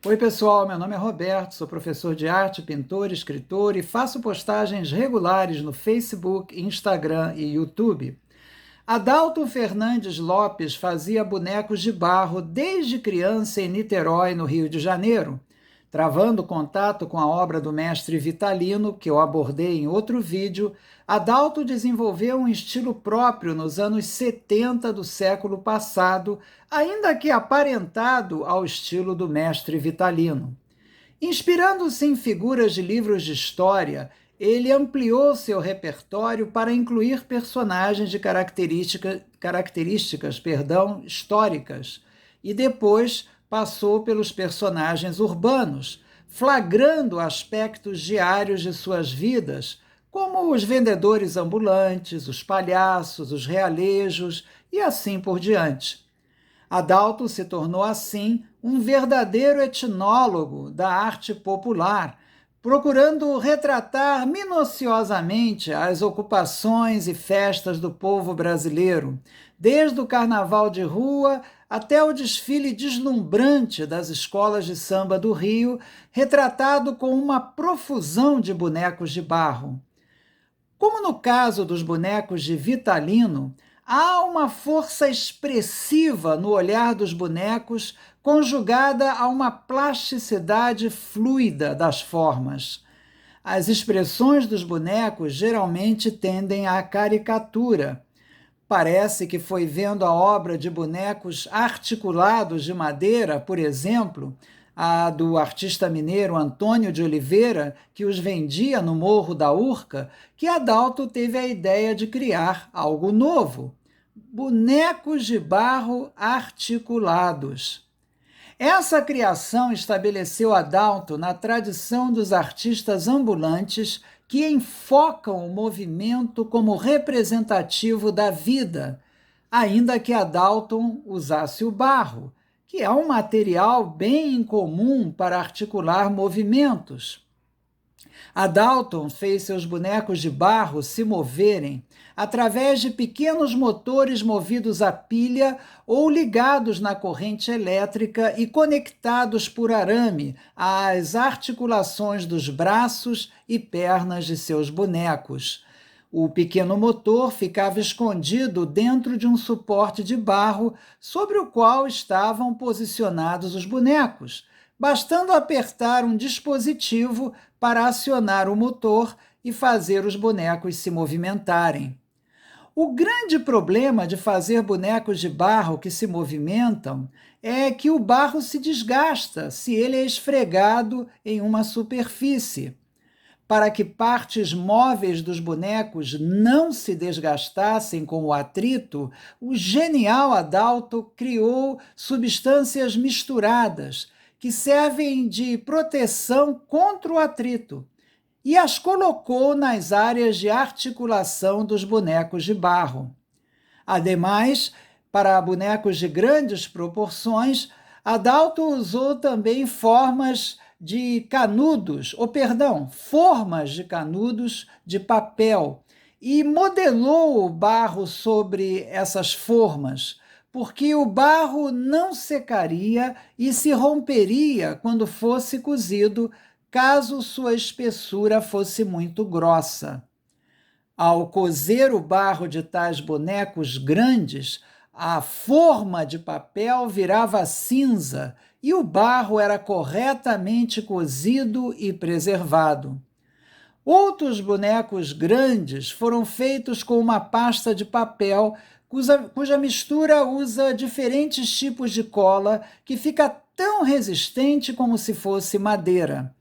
Oi pessoal, meu nome é Roberto, sou professor de arte, pintor, escritor e faço postagens regulares no Facebook, Instagram e YouTube. Adalto Fernandes Lopes fazia bonecos de barro desde criança em Niterói, no Rio de Janeiro. Travando contato com a obra do mestre Vitalino, que eu abordei em outro vídeo, Adalto desenvolveu um estilo próprio nos anos 70 do século passado, ainda que aparentado ao estilo do mestre Vitalino. Inspirando-se em figuras de livros de história, ele ampliou seu repertório para incluir personagens de características históricas e depois passou pelos personagens urbanos, flagrando aspectos diários de suas vidas, como os vendedores ambulantes, os palhaços, os realejos e assim por diante. Adalto se tornou, assim, um verdadeiro etnólogo da arte popular, procurando retratar minuciosamente as ocupações e festas do povo brasileiro, desde o carnaval de rua até o desfile deslumbrante das escolas de samba do Rio, retratado com uma profusão de bonecos de barro. Como no caso dos bonecos de Vitalino, há uma força expressiva no olhar dos bonecos, conjugada a uma plasticidade fluida das formas. As expressões dos bonecos geralmente tendem à caricatura. Parece que foi vendo a obra de bonecos articulados de madeira, por exemplo, a do artista mineiro Antônio de Oliveira, que os vendia no Morro da Urca, que Adalto teve a ideia de criar algo novo: bonecos de barro articulados. Essa criação estabeleceu Adalto na tradição dos artistas ambulantes que enfocam o movimento como representativo da vida, ainda que Adalto usasse o barro, que é um material bem incomum para articular movimentos. Adalto fez seus bonecos de barro se moverem através de pequenos motores movidos a pilha ou ligados na corrente elétrica e conectados por arame às articulações dos braços e pernas de seus bonecos. O pequeno motor ficava escondido dentro de um suporte de barro sobre o qual estavam posicionados os bonecos, bastando apertar um dispositivo para acionar o motor e fazer os bonecos se movimentarem. O grande problema de fazer bonecos de barro que se movimentam é que o barro se desgasta se ele é esfregado em uma superfície. Para que partes móveis dos bonecos não se desgastassem com o atrito, o genial Adalto criou substâncias misturadas que servem de proteção contra o atrito e as colocou nas áreas de articulação dos bonecos de barro. Ademais, para bonecos de grandes proporções, Adalto usou também formas de canudos de papel e modelou o barro sobre essas formas, porque o barro não secaria e se romperia quando fosse cozido, caso sua espessura fosse muito grossa. Ao cozer o barro de tais bonecos grandes, a forma de papel virava cinza e o barro era corretamente cozido e preservado. Outros bonecos grandes foram feitos com uma pasta de papel cuja mistura usa diferentes tipos de cola que fica tão resistente como se fosse madeira.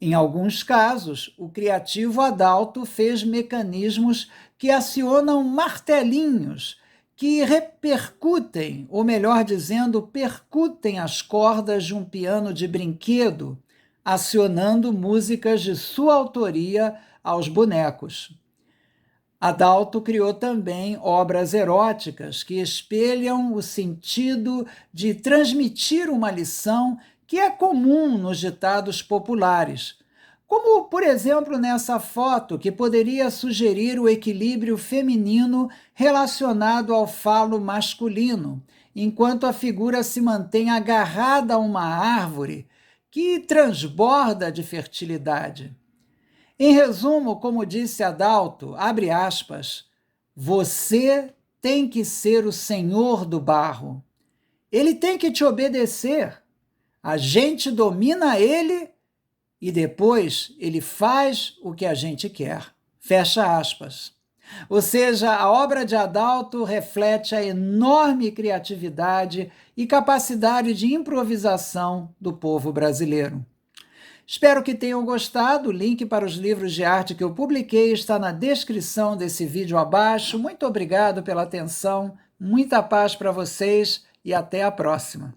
Em alguns casos, o criativo Adalto fez mecanismos que acionam martelinhos que repercutem, ou melhor dizendo, percutem as cordas de um piano de brinquedo, acionando músicas de sua autoria aos bonecos. Adalto criou também obras eróticas que espelham o sentido de transmitir uma lição que é comum nos ditados populares, como, por exemplo, nessa foto, que poderia sugerir o equilíbrio feminino relacionado ao falo masculino, enquanto a figura se mantém agarrada a uma árvore, que transborda de fertilidade. Em resumo, como disse Adalto, abre aspas, você tem que ser o senhor do barro. Ele tem que te obedecer. A gente domina ele e depois ele faz o que a gente quer. Fecha aspas. Ou seja, a obra de Adalto reflete a enorme criatividade e capacidade de improvisação do povo brasileiro. Espero que tenham gostado. O link para os livros de arte que eu publiquei está na descrição desse vídeo abaixo. Muito obrigado pela atenção, muita paz para vocês e até a próxima.